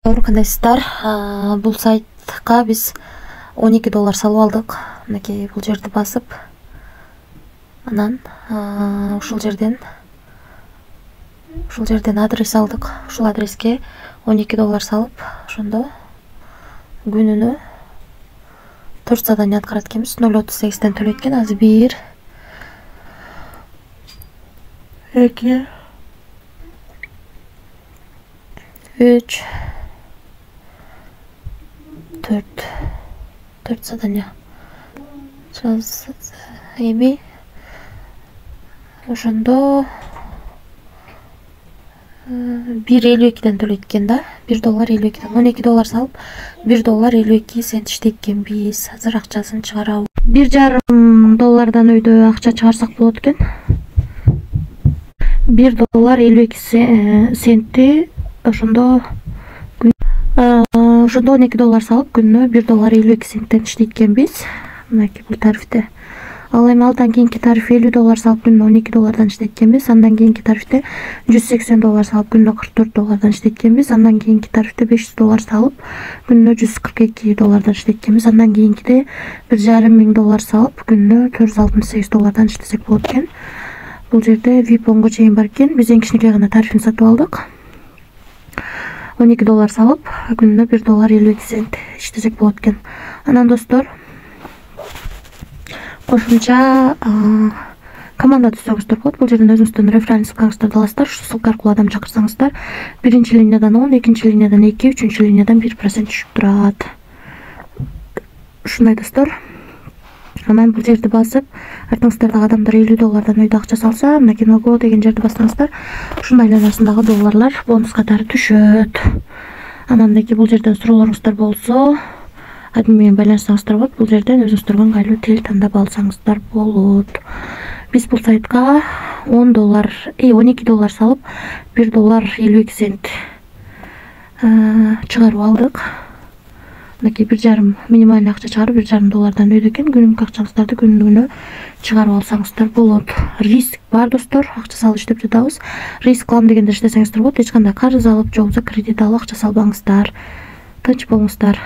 Кандайсыздар, бул сайтка биз $12 салып алдык. Мынакей бул жерди басып, анан ушул жерден адрес алдык. Ушул адреске $12 салып, ошондо күнүнө 4 задание аткарат экенбиз. 0.38 төлөйт экен. Азыр 1 2 3 4 задание. Эми ошондо $1.52 төлөйт экен да. $1.52. $12 салып, $1.52 иштейт экенбиз. Азыр акчасын чыгарабыз. $1.5 өйдө акча чыгарсак болот экен. $1.52 ошондо $12 салып, күнүнө $1.52 иштейт экенбиз. Мынакей бул тарифте. Ал эми алдан кийинки тариф $50 салып, күнүнө $12 иштейт экенбиз. Андан кийинки тарифте $180 салып, күнүнө $44 иштейт экенбиз. Андан кийинки тарифте $500 салып, күнүнө $142 иштейт экенбиз. Андан кийинкиде $1.500 салып, күнүнө $468 иштесек болот экен. Бул жерде VIP-онго чейин бар экен. Биз эң кичинекей гана тарифин сатып алдык. $12 салып, күнүнө $1.52 иштесек болот экен. Анан достор, кошумча команда түзсөңүздөр болот. Бул жерден өзүңүздүн референс ссылкаңыздарды аласыздар. Ушу ссылка аркылуу адам чакырсаңыздар, биринчи линиядан 10, экинчи линиядан 2, үчүнчү линиядан 1% түшүп турат. Ушундай достор. Анан бул жерди басып, артыңыздардагы адамдар $50 өйдө акча салса, мынакей Ного деген жерди бассаңыздар, ушундай арасындагы долларлар бонус катары түшөт. Анан бул жерден суроолоруңуздар болсо, админ менен байланышсаңыздар болот. Бул жерден өзүңүздөргө ыңгайлуу тил тандап алсаңыздар болот. Биз бул сайтка $12 салып, $1.52 чыгарып алдык. Мынакей 1.5 минимальный акча чыгарып, $1.5 өйдө экен. Күнүмдүк акчаңыздарды күнүнө чыгарып алсаңыздар болот. Риск бар достор, акча салып иштеп жатабыз. Риск алам дегенде иштесеңиздер болот. Эч кандай карыз алып, же болбосо кредит алып акча салбаңыздар. Тынч болуңуздар.